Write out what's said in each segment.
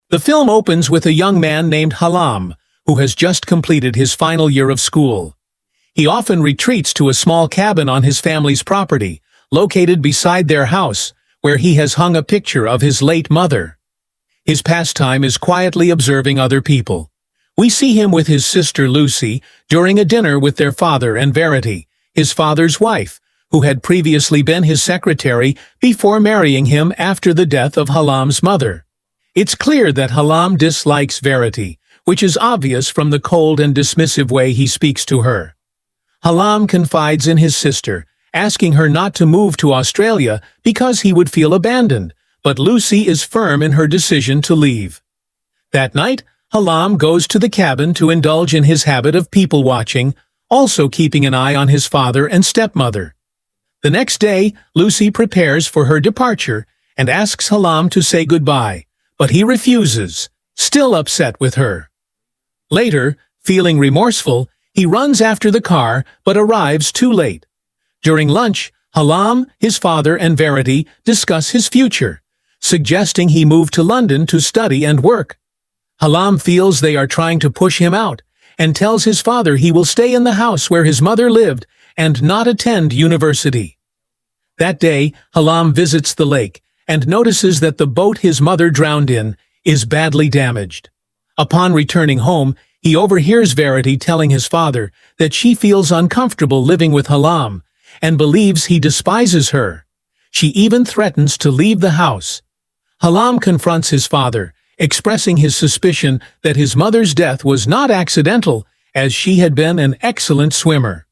The film opens with a young man named Halam, who has just completed his final year of school. He often retreats to a small cabin on his family's property, located beside their house, where he has hung a picture of his late mother. His pastime is quietly observing other people. We see him with his sister Lucy during a dinner with their father and Verity, his father's wife, who had previously been his secretary before marrying him after the death of Halam's mother. It's clear that Halam dislikes Verity, which is obvious from the cold and dismissive way he speaks to her. Halam confides in his sister, asking her not to move to Australia because he would feel abandoned, but Lucy is firm in her decision to leave. That night, Halam goes to the cabin to indulge in his habit of people-watching, also keeping an eye on his father and stepmother. The next day, Lucy prepares for her departure and asks Halam to say goodbye, but he refuses, still upset with her. Later, feeling remorseful, he runs after the car but arrives too late. During lunch, Halam, his father, and Verity discuss his future, suggesting he move to London to study and work. Halam feels they are trying to push him out and tells his father he will stay in the house where his mother lived and not attend university. That day, Halam visits the lake and notices that the boat his mother drowned in is badly damaged. Upon returning home, he overhears Verity telling his father that she feels uncomfortable living with Halam and believes he despises her. She even threatens to leave the house. Halam confronts his father, expressing his suspicion that his mother's death was not accidental, as she had been an excellent swimmer.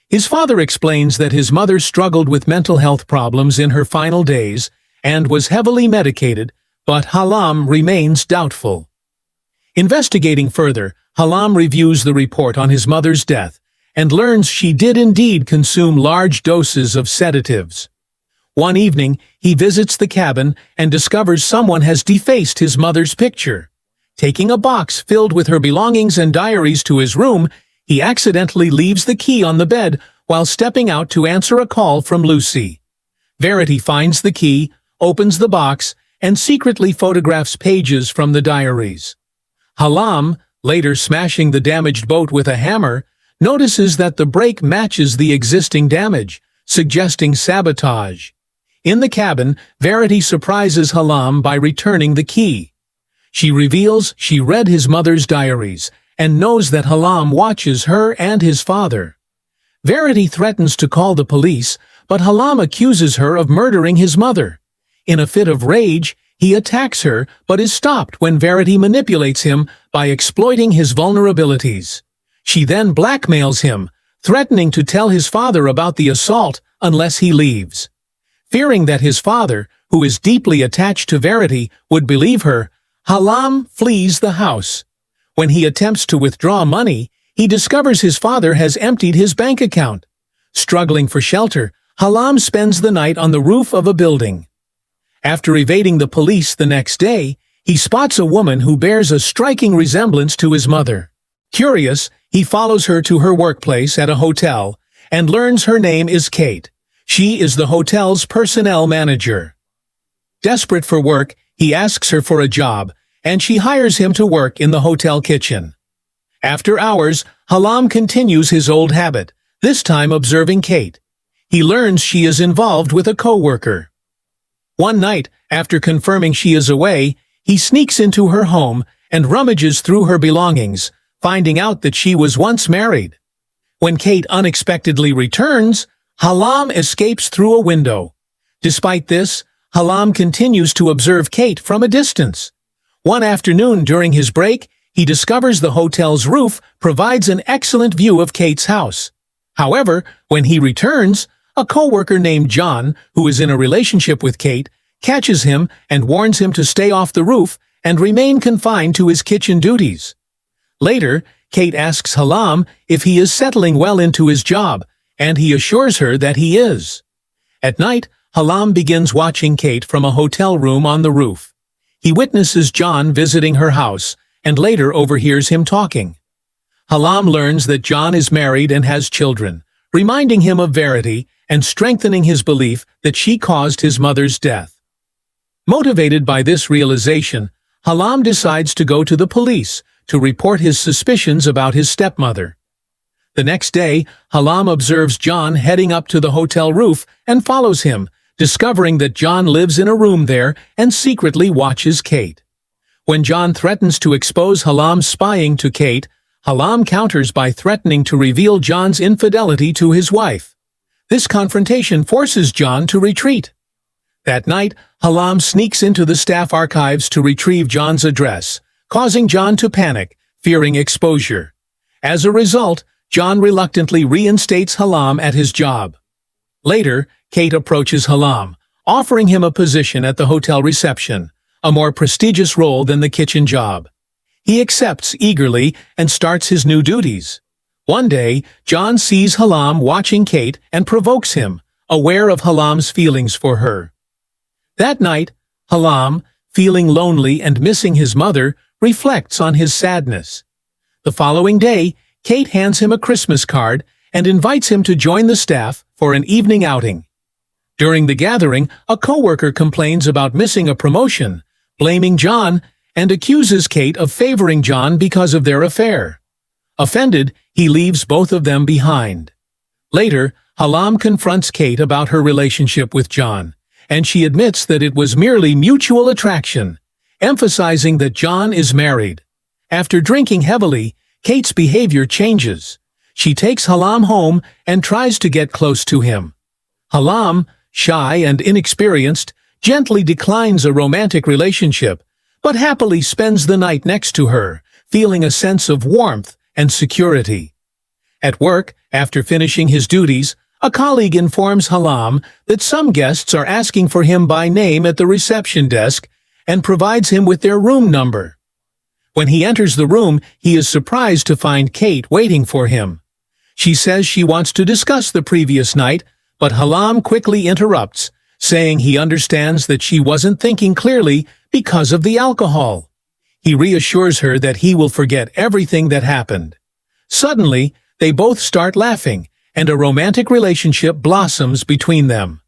His father explains that his mother struggled with mental health problems in her final days and was heavily medicated, but Halam remains doubtful. Investigating further, Halam reviews the report on his mother's death and learns she did indeed consume large doses of sedatives. One evening, he visits the cabin and discovers someone has defaced his mother's picture. Taking a box filled with her belongings and diaries to his room, he accidentally leaves the key on the bed while stepping out to answer a call from Lucy. Verity finds the key, opens the box, and secretly photographs pages from the diaries. Halam, later smashing the damaged boat with a hammer, notices that the break matches the existing damage, suggesting sabotage. In the cabin, Verity surprises Halam by returning the key. She reveals she read his mother's diaries and knows that Halam watches her and his father. Verity threatens to call the police, but Halam accuses her of murdering his mother. In a fit of rage, he attacks her but is stopped when Verity manipulates him by exploiting his vulnerabilities. She then blackmails him, threatening to tell his father about the assault unless he leaves. Fearing that his father, who is deeply attached to Verity, would believe her, Halam flees the house. When he attempts to withdraw money, he discovers his father has emptied his bank account. Struggling for shelter, Halam spends the night on the roof of a building. After evading the police the next day, he spots a woman who bears a striking resemblance to his mother. Curious, he follows her to her workplace at a hotel and learns her name is Kate. She is the hotel's personnel manager. Desperate for work, he asks her for a job, and she hires him to work in the hotel kitchen. After hours, Halam continues his old habit, this time observing Kate. He learns she is involved with a co-worker. One night, after confirming she is away, he sneaks into her home and rummages through her belongings, finding out that she was once married. When Kate unexpectedly returns, Halam escapes through a window. Despite this, Halam continues to observe Kate from a distance. One afternoon during his break, he discovers the hotel's roof provides an excellent view of Kate's house. However, when he returns, a co-worker named John, who is in a relationship with Kate, catches him and warns him to stay off the roof and remain confined to his kitchen duties. Later, Kate asks Halam if he is settling well into his job, and he assures her that he is. At night, Halam begins watching Kate from a hotel room on the roof. He witnesses John visiting her house and later overhears him talking. Halam learns that John is married and has children, reminding him of Verity and strengthening his belief that she caused his mother's death. Motivated by this realization, Halam decides to go to the police to report his suspicions about his stepmother. The next day, Halam observes John heading up to the hotel roof and follows him, discovering that John lives in a room there and secretly watches Kate. When John threatens to expose Halam's spying to Kate, Halam counters by threatening to reveal John's infidelity to his wife. This confrontation forces John to retreat. That night, Halam sneaks into the staff archives to retrieve John's address, causing John to panic, fearing exposure. As a result, John reluctantly reinstates Halam at his job. Later, Kate approaches Halam, offering him a position at the hotel reception, a more prestigious role than the kitchen job. He accepts eagerly and starts his new duties. One day, John sees Halam watching Kate and provokes him, aware of Halam's feelings for her. That night, Halam, feeling lonely and missing his mother, reflects on his sadness. The following day, Kate hands him a Christmas card and invites him to join the staff for an evening outing. During the gathering, a coworker complains about missing a promotion, blaming John, and accuses Kate of favoring John because of their affair. Offended, he leaves both of them behind. Later, Halam confronts Kate about her relationship with John, and she admits that it was merely mutual attraction, emphasizing that John is married. After drinking heavily, Kate's behavior changes. She takes Halam home and tries to get close to him. Halam, shy and inexperienced, gently declines a romantic relationship, but happily spends the night next to her, feeling a sense of warmth and security. At work, after finishing his duties, a colleague informs Halam that some guests are asking for him by name at the reception desk and provides him with their room number. When he enters the room, he is surprised to find Kate waiting for him. She says she wants to discuss the previous night, but Halam quickly interrupts, saying he understands that she wasn't thinking clearly because of the alcohol. He reassures her that he will forget everything that happened. Suddenly, they both start laughing, and a romantic relationship blossoms between them.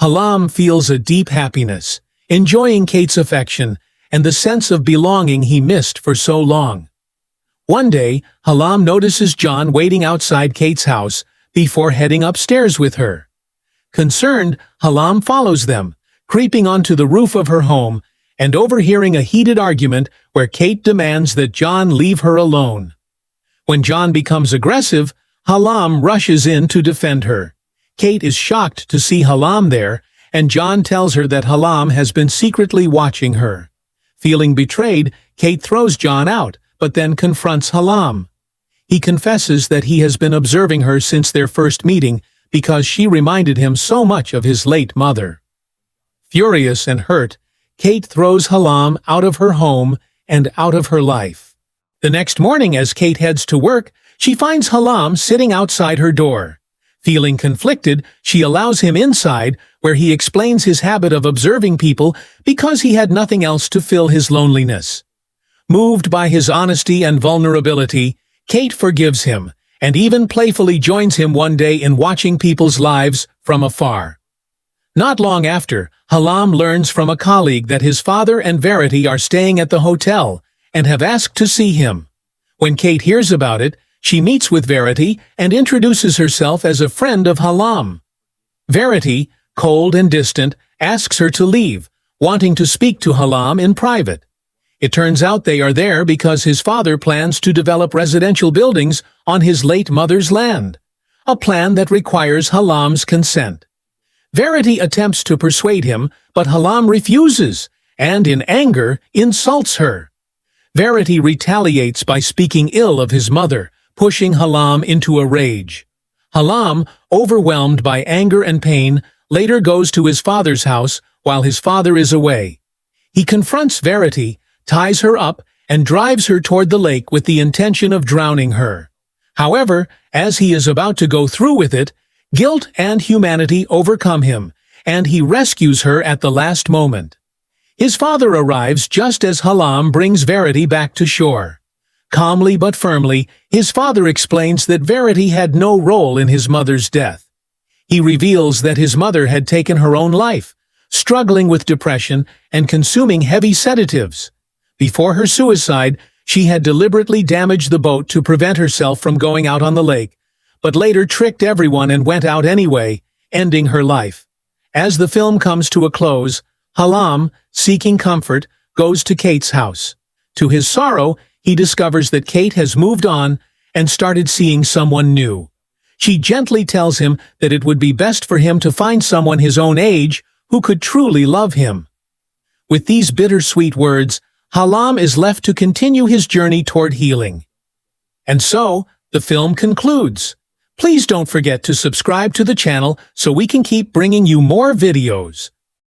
Halam feels a deep happiness, enjoying Kate's affection and the sense of belonging he missed for so long. One day, Halam notices John waiting outside Kate's house before heading upstairs with her. Concerned, Halam follows them, creeping onto the roof of her home and overhearing a heated argument where Kate demands that John leave her alone. When John becomes aggressive, Halam rushes in to defend her. Kate is shocked to see Halam there, and John tells her that Halam has been secretly watching her. Feeling betrayed, Kate throws John out, but then confronts Halam. He confesses that he has been observing her since their first meeting because she reminded him so much of his late mother. Furious and hurt, Kate throws Halam out of her home and out of her life. The next morning, as Kate heads to work, she finds Halam sitting outside her door. Feeling conflicted, she allows him inside, where he explains his habit of observing people because he had nothing else to fill his loneliness. Moved by his honesty and vulnerability, Kate forgives him, and even playfully joins him one day in watching people's lives from afar. Not long after, Halam learns from a colleague that his father and Verity are staying at the hotel and have asked to see him. When Kate hears about it, she meets with Verity and introduces herself as a friend of Halam. Verity, cold and distant, asks her to leave, wanting to speak to Halam in private. It turns out they are there because his father plans to develop residential buildings on his late mother's land, a plan that requires Halam's consent. Verity attempts to persuade him, but Halam refuses, and in anger, insults her. Verity retaliates by speaking ill of his mother, pushing Halam into a rage. Halam, overwhelmed by anger and pain, later goes to his father's house while his father is away. He confronts Verity, ties her up, and drives her toward the lake with the intention of drowning her. However, as he is about to go through with it, guilt and humanity overcome him, and he rescues her at the last moment. His father arrives just as Halam brings Verity back to shore. Calmly but firmly, his father explains that Verity had no role in his mother's death. He reveals that his mother had taken her own life, struggling with depression and consuming heavy sedatives. Before her suicide, she had deliberately damaged the boat to prevent herself from going out on the lake, but later tricked everyone and went out anyway, ending her life. As the film comes to a close, Hallam, seeking comfort, goes to Kate's house. To his sorrow, he discovers that Kate has moved on and started seeing someone new. She gently tells him that it would be best for him to find someone his own age who could truly love him. With these bittersweet words, Hallam is left to continue his journey toward healing. And so, the film concludes. Please don't forget to subscribe to the channel so we can keep bringing you more videos.